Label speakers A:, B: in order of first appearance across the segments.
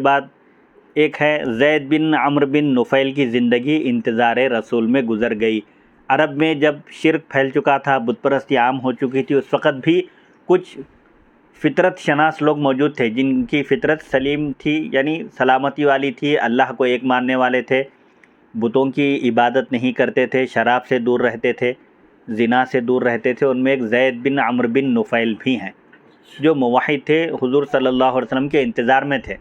A: بعد ایک ہے زید بن عمرو بن نفیل کی زندگی انتظار رسول میں گزر گئی۔ عرب میں جب شرک پھیل چکا تھا، بت پرستی عام ہو چکی تھی، اس وقت بھی کچھ فطرت شناس لوگ موجود تھے جن کی فطرت سلیم تھی، یعنی سلامتی والی تھی، اللہ کو ایک ماننے والے تھے، بتوں کی عبادت نہیں کرتے تھے، شراب سے دور رہتے تھے، زنا سے دور رہتے تھے۔ ان میں ایک زید بن عمرو بن نفیل بھی ہیں جو موحد تھے، حضور صلی اللہ علیہ وسلم کے انتظار میں تھے،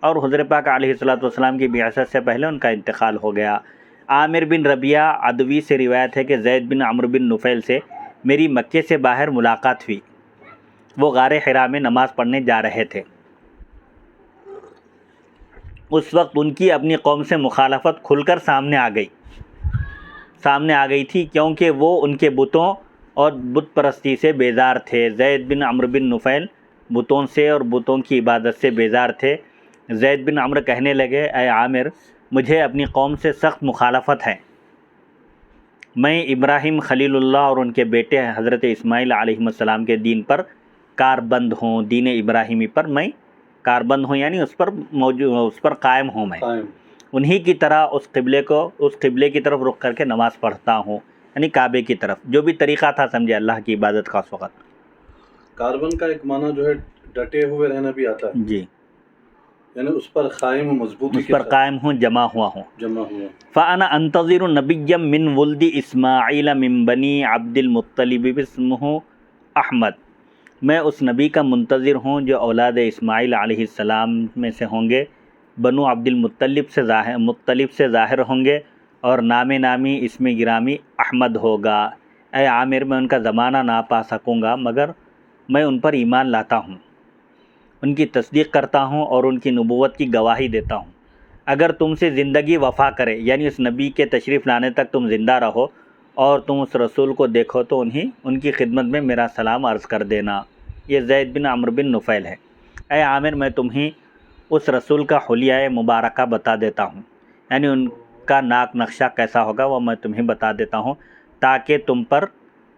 A: اور حضور پاک علیہ الصلوۃ والسلام کی بعثت سے پہلے ان کا انتقال ہو گیا۔ عامر بن ربیعہ عدوی سے روایت ہے کہ زید بن عمرو بن نفیل سے میری مکے سے باہر ملاقات ہوئی، وہ غار حرا میں نماز پڑھنے جا رہے تھے۔ اس وقت ان کی اپنی قوم سے مخالفت کھل کر سامنے آ گئی تھی، کیونکہ وہ ان کے بتوں اور بت پرستی سے بیزار تھے۔ زید بن عمرو بن نفیل بتوں سے اور بتوں کی عبادت سے بیزار تھے۔ زید بن عمرو کہنے لگے، اے عامر، مجھے اپنی قوم سے سخت مخالفت ہے، میں ابراہیم خلیل اللہ اور ان کے بیٹے حضرت اسماعیل علیہ السلام کے دین پر کاربند ہوں، دین ابراہیمی پر میں کاربند ہوں، یعنی اس پر قائم ہوں، میں انہی کی طرح اس قبلے کی طرف رخ کر کے نماز پڑھتا ہوں، یعنی کعبے کی طرف، جو بھی طریقہ تھا سمجھے اللہ کی عبادت کا اس وقت۔
B: کاربن کا ایک معنی جو ہے ڈٹے ہوئے رہنا بھی آتا ہے،
A: جی،
B: یعنی اس پر قائم و مضبوطی
A: اس پر قائم ہوں، جمع ہوا ہوں۔ فَأَنَا أَنْتَظِرُ نَبِيًّا مِّن وُلْدِ إِسْمَاعِيلَ مِن بَنِي عَبْدِ الْمُطَّلِبِ اسمہ احمد، میں اس نبی کا منتظر ہوں جو اولاد اسماعیل علیہ السلام میں سے ہوں گے، بنو عبد المطلب سے ظاہر ہوں گے، اور نامی اسم گرامی احمد ہوگا۔ اے عامر، میں ان کا زمانہ نہ پا سکوں گا، مگر میں ان پر ایمان لاتا ہوں، ان کی تصدیق کرتا ہوں اور ان کی نبوت کی گواہی دیتا ہوں۔ اگر تم سے زندگی وفا کرے، یعنی اس نبی کے تشریف لانے تک تم زندہ رہو اور تم اس رسول کو دیکھو تو ان کی خدمت میں میرا سلام عرض کر دینا۔ یہ زید بن عمرو بن نفیل ہے۔ اے عامر، میں تمہیں اس رسول کا حلیہ مبارکہ بتا دیتا ہوں، یعنی ان کا ناک نقشہ کیسا ہوگا وہ میں تمہیں بتا دیتا ہوں، تاکہ تم پر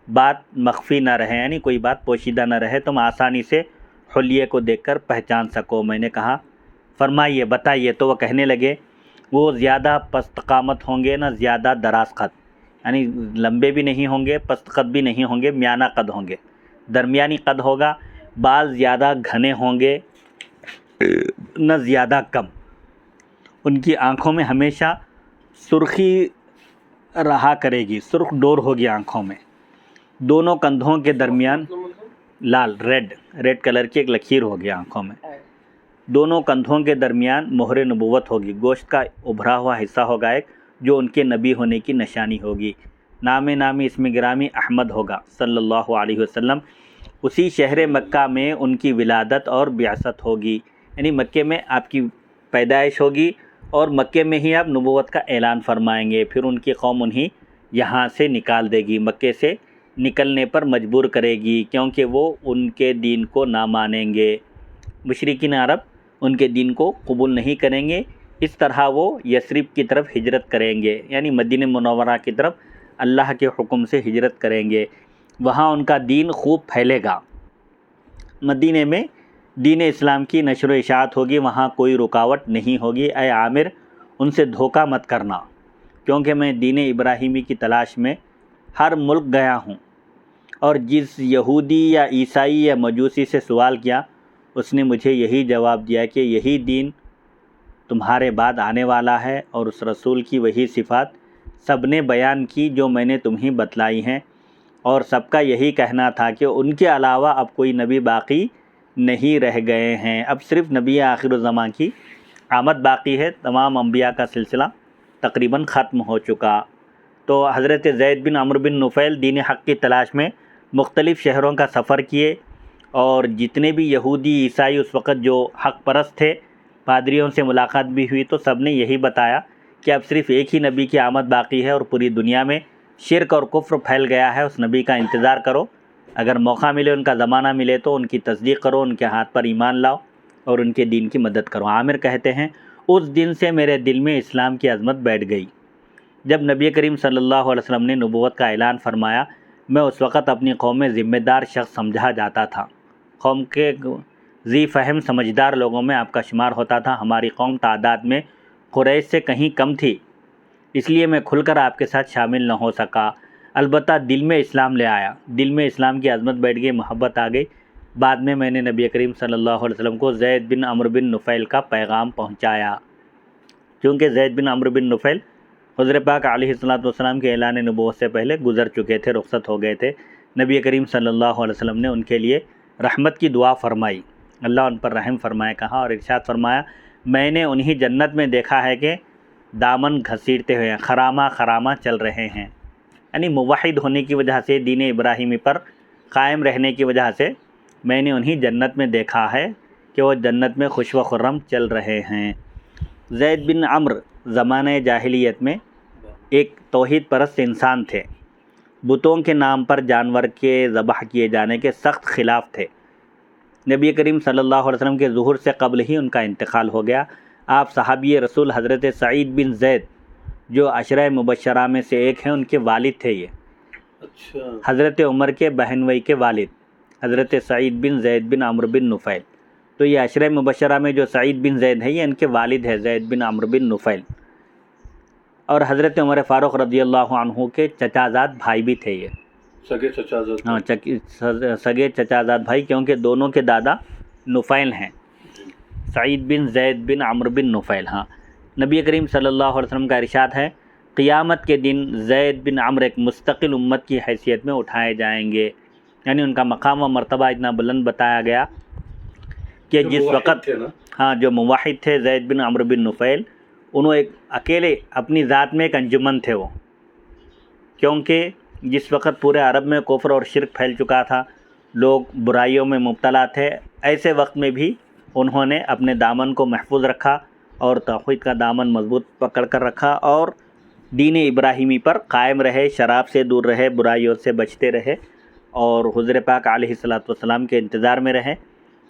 A: بات مخفی نہ رہے، یعنی کوئی بات پوشیدہ نہ رہے، تم آسانی سے حلیے کو دیکھ کر پہچان سکو۔ میں نے کہا، فرمائیے، بتائیے۔ تو وہ کہنے لگے، وہ زیادہ پست قامت ہوں گے، نہ زیادہ دراز قد، یعنی لمبے بھی نہیں ہوں گے، پست قد بھی نہیں ہوں گے، میانہ قد ہوں گے، درمیانی قد ہوگا، بال زیادہ گھنے ہوں گے نہ زیادہ کم، ان کی آنکھوں میں ہمیشہ سرخی رہا کرے گی، سرخ ڈور ہوگی آنکھوں میں، دونوں کندھوں کے درمیان لال ریڈ کلر کی ایک لکیر ہوگی آنکھوں میں، دونوں کندھوں کے درمیان مہر نبوت ہوگی، گوشت کا ابھرا ہوا حصہ ہوگا ایک، جو ان کے نبی ہونے کی نشانی ہوگی، نامی اسم گرامی احمد ہوگا صلی اللہ علیہ وسلم۔ اسی شہر مکہ میں ان کی ولادت اور بعثت ہوگی، یعنی مکے میں آپ کی پیدائش ہوگی اور مکے میں ہی آپ نبوت کا اعلان فرمائیں گے، پھر ان کی قوم انہیں یہاں سے نکال دے گی، مکے سے نکلنے پر مجبور کرے گی، کیونکہ وہ ان کے دین کو نہ مانیں گے، مشرکین عرب ان کے دین کو قبول نہیں کریں گے، اس طرح وہ یثرب کی طرف ہجرت کریں گے، یعنی مدینہ منورہ کی طرف اللہ کے حکم سے ہجرت کریں گے، وہاں ان کا دین خوب پھیلے گا، مدینہ میں دین اسلام کی نشر و اشاعت ہوگی، وہاں کوئی رکاوٹ نہیں ہوگی۔ اے عامر، ان سے دھوکہ مت کرنا، کیونکہ میں دین ابراہیمی کی تلاش میں ہر ملک گیا ہوں، اور جس یہودی یا عیسائی یا مجوسی سے سوال کیا، اس نے مجھے یہی جواب دیا کہ یہی دین تمہارے بعد آنے والا ہے، اور اس رسول کی وہی صفات سب نے بیان کی جو میں نے تمہیں بتلائی ہیں، اور سب کا یہی کہنا تھا کہ ان کے علاوہ اب کوئی نبی باقی نہیں رہ گئے ہیں، اب صرف نبی آخر الزمان کی آمد باقی ہے، تمام انبیاء کا سلسلہ تقریباً ختم ہو چکا۔ تو حضرت زید بن عمرو بن نفیل دین حق کی تلاش میں مختلف شہروں کا سفر کیے، اور جتنے بھی یہودی عیسائی اس وقت جو حق پرست تھے، پادریوں سے ملاقات بھی ہوئی، تو سب نے یہی بتایا کہ اب صرف ایک ہی نبی کی آمد باقی ہے، اور پوری دنیا میں شرک اور کفر پھیل گیا ہے، اس نبی کا انتظار کرو، اگر موقع ملے، ان کا زمانہ ملے تو ان کی تصدیق کرو، ان کے ہاتھ پر ایمان لاؤ اور ان کے دین کی مدد کرو۔ عامر کہتے ہیں، اس دن سے میرے دل میں اسلام کی عظمت بیٹھ گئی۔ جب نبی کریم صلی اللہ علیہ وسلم نے نبوت کا اعلان فرمایا، میں اس وقت اپنی قوم میں ذمہ دار شخص سمجھا جاتا تھا، قوم کے ذی فہم سمجھدار لوگوں میں آپ کا شمار ہوتا تھا. ہماری قوم تعداد میں قریش سے کہیں کم تھی، اس لیے میں کھل کر آپ کے ساتھ شامل نہ ہو سکا. البتہ دل میں اسلام لے آیا، دل میں اسلام کی عظمت بیٹھ گئی، محبت آ گئی. بعد میں نے نبی کریم صلی اللہ علیہ وسلم کو زید بن عمرو بن نفیل کا پیغام پہنچایا. کیونکہ زید بن عمرو بن نفیل حضرت پاک علیہ السلام کے اعلان نبوت سے پہلے گزر چکے تھے، رخصت ہو گئے تھے. نبی کریم صلی اللہ علیہ وسلم نے ان کے لیے رحمت کی دعا فرمائی، اللہ ان پر رحم فرمائے کہا، اور ارشاد فرمایا میں نے انہی جنت میں دیکھا ہے کہ دامن گھسیٹتے ہوئے خرامہ چل رہے ہیں. یعنی موحد ہونے کی وجہ سے، دین ابراہیمی پر قائم رہنے کی وجہ سے میں نے انہی جنت میں دیکھا ہے کہ وہ جنت میں خوش و خرم چل رہے ہیں. زید بن عمرو زمانہ جاہلیت میں ایک توحید پرست انسان تھے. بتوں کے نام پر جانور کے ذبح کیے جانے کے سخت خلاف تھے. نبی کریم صلی اللہ علیہ وسلم کے ظہور سے قبل ہی ان کا انتقال ہو گیا. آپ صحابی رسول حضرت سعید بن زید جو عشرہ مبشرہ میں سے ایک ہیں، ان کے والد تھے. یہ
B: اچھا،
A: حضرت عمر کے بہنوئی کے والد حضرت سعید بن زید بن عمرو بن نفیل. تو یہ عشرہ مبشرہ میں جو سعید بن زید ہے، یہ ان کے والد ہے، زید بن عمرو بن نفیل. اور حضرت عمر فاروق رضی اللہ عنہ کے چچازاد بھائی بھی تھے. یہ
B: سگے چچازاد،
A: ہاں سگے چچازاد بھائی، کیونکہ دونوں کے دادا نفیل ہیں، سعید بن زید بن عمرو بن نفیل. ہاں، نبی کریم صلی اللہ علیہ وسلم کا ارشاد ہے قیامت کے دن زید بن عمرو ایک مستقل امت کی حیثیت میں اٹھائے جائیں گے. یعنی ان کا مقام و مرتبہ اتنا بلند بتایا گیا کہ جس وقت جو موحد تھے زید بن عمرو بن نفیل، انہوں ایک اکیلے اپنی ذات میں ایک انجمن تھے وہ. کیونکہ جس وقت پورے عرب میں کفر اور شرک پھیل چکا تھا، لوگ برائیوں میں مبتلا تھے، ایسے وقت میں بھی انہوں نے اپنے دامن کو محفوظ رکھا اور توحید کا دامن مضبوط پکڑ کر رکھا اور دین ابراہیمی پر قائم رہے، شراب سے دور رہے، برائیوں سے بچتے رہے اور حضور پاک علیہ السلام کے انتظار میں رہے.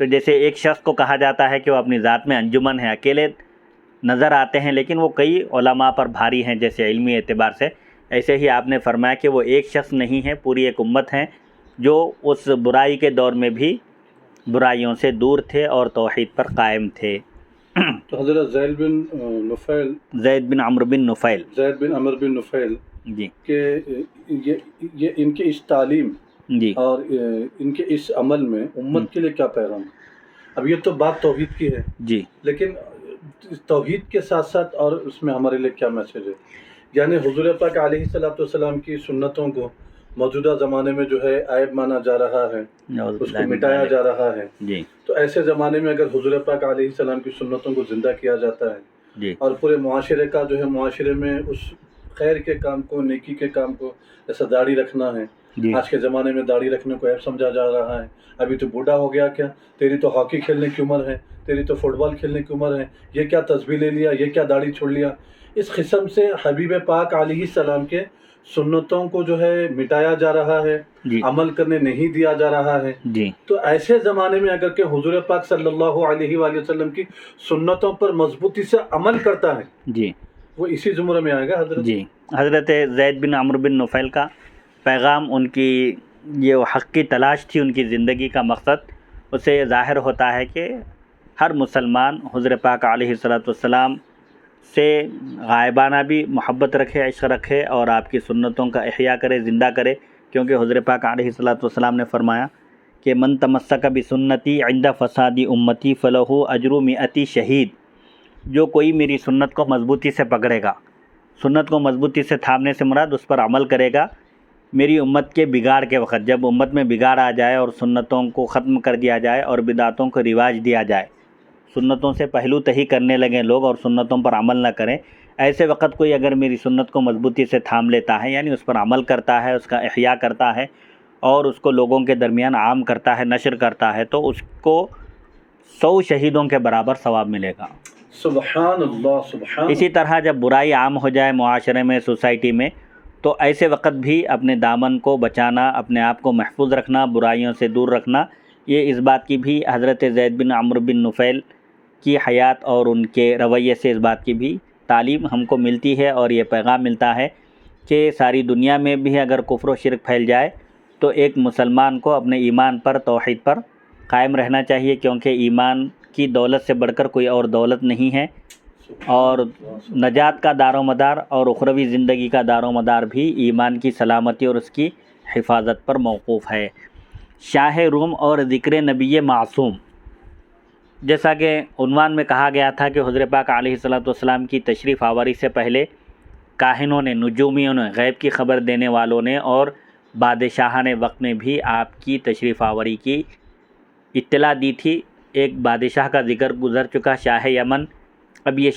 A: تو جیسے ایک شخص کو کہا جاتا ہے کہ وہ اپنی ذات میں انجمن ہے، اکیلے نظر آتے ہیں لیکن وہ کئی علماء پر بھاری ہیں جیسے علمی اعتبار سے، ایسے ہی آپ نے فرمایا کہ وہ ایک شخص نہیں ہے، پوری ایک امت ہے جو اس برائی کے دور میں بھی برائیوں سے دور تھے اور توحید پر قائم تھے.
B: تو حضرت زید بن
A: عمرو بن
B: نفیل
A: جی
B: کہ یہ ان کی اس تعلیم
A: جی
B: اور ان کے اس عمل میں امت کے لیے کیا پیغام ہے؟ اب یہ تو بات توحید کی ہے
A: جی،
B: لیکن توحید کے ساتھ ساتھ اور اس میں ہمارے لیے کیا میسج ہے؟ یعنی حضور پاک علیہ السلام کی سنتوں کو موجودہ زمانے میں جو ہے عیب مانا جا رہا ہے، اس کو مٹایا جا رہا ہے
A: جی.
B: تو ایسے زمانے میں اگر حضور پاک علیہ السلام کی سنتوں کو زندہ کیا جاتا ہے
A: جی
B: اور پورے معاشرے کا جو ہے، معاشرے میں اس خیر کے کام کو، نیکی کے کام کو، جیسا داڑھی رکھنا ہے،
A: جی
B: آج کے زمانے میں داڑھی رکھنے کو عیب سمجھا جا رہا ہے. ابھی تو بوڑھا ہو گیا کیا، تیری تو ہاکی کھیلنے کی عمر ہے، تیری تو فٹ بال کھیلنے کی عمر ہے، یہ کیا تسبیح لے لیا، یہ کیا داڑھی چھوڑ لیا. اس قسم سے حبیب پاک علیہ السلام کے سنتوں کو جو ہے مٹایا جا رہا ہے،
A: جی
B: عمل کرنے نہیں دیا جا رہا ہے.
A: جی
B: تو ایسے زمانے میں اگر کہ حضور پاک صلی اللہ علیہ وآلہ وسلم کی سنتوں پر مضبوطی سے عمل کرتا ہے
A: جی
B: وہ اسی زمرے میں آئے گا.
A: حضرت زید بن عمرو بن نفیل کا پیغام، ان کی یہ حق کی تلاش تھی، ان کی زندگی کا مقصد، اسے ظاہر ہوتا ہے کہ ہر مسلمان حضور پاک علیہ السلام سے غائبانہ بھی محبت رکھے، عشق رکھے اور آپ کی سنتوں کا احیاء کرے، زندہ کرے. کیونکہ حضور پاک علیہ السلام نے فرمایا کہ من تمسک بسنتی عند فساد امتی فلہ اجر 100 شہید. جو کوئی میری سنت کو مضبوطی سے پکڑے گا، سنت کو مضبوطی سے تھامنے سے مراد اس پر عمل کرے گا، میری امت کے بگاڑ کے وقت، جب امت میں بگاڑ آ جائے اور سنتوں کو ختم کر دیا جائے اور بدعتوں کو رواج دیا جائے، سنتوں سے پہلو تہی کرنے لگیں لوگ اور سنتوں پر عمل نہ کریں، ایسے وقت کوئی اگر میری سنت کو مضبوطی سے تھام لیتا ہے، یعنی اس پر عمل کرتا ہے، اس کا احیاء کرتا ہے اور اس کو لوگوں کے درمیان عام کرتا ہے، نشر کرتا ہے، تو اس کو 100 شہیدوں کے برابر ثواب ملے گا.
B: سبحان اللہ، سبحان.
A: اسی طرح جب برائی عام ہو جائے معاشرے میں، سوسائٹی میں، تو ایسے وقت بھی اپنے دامن کو بچانا، اپنے آپ کو محفوظ رکھنا، برائیوں سے دور رکھنا، یہ اس بات کی بھی حضرت زید بن عمرو بن نفیل کی حیات اور ان کے رویے سے اس بات کی بھی تعلیم ہم کو ملتی ہے اور یہ پیغام ملتا ہے کہ ساری دنیا میں بھی اگر کفر و شرک پھیل جائے تو ایک مسلمان کو اپنے ایمان پر، توحید پر قائم رہنا چاہیے، کیونکہ ایمان کی دولت سے بڑھ کر کوئی اور دولت نہیں ہے، اور نجات کا دار و مدار اور اخروی زندگی کا دار و مدار بھی ایمان کی سلامتی اور اس کی حفاظت پر موقوف ہے۔ شاہ روم اور ذکر نبی معصوم، جیسا کہ عنوان میں کہا گیا تھا کہ حضور پاک علیہ السلام کی تشریف آوری سے پہلے کاہنوں نے، نجومیوں نے، غیب کی خبر دینے والوں نے اور بادشاہان وقت نے بھی آپ کی تشریف آوری کی اطلاع دی تھی۔ ایک بادشاہ کا ذکر گزر چکا، شاہ یمن۔ اب یہ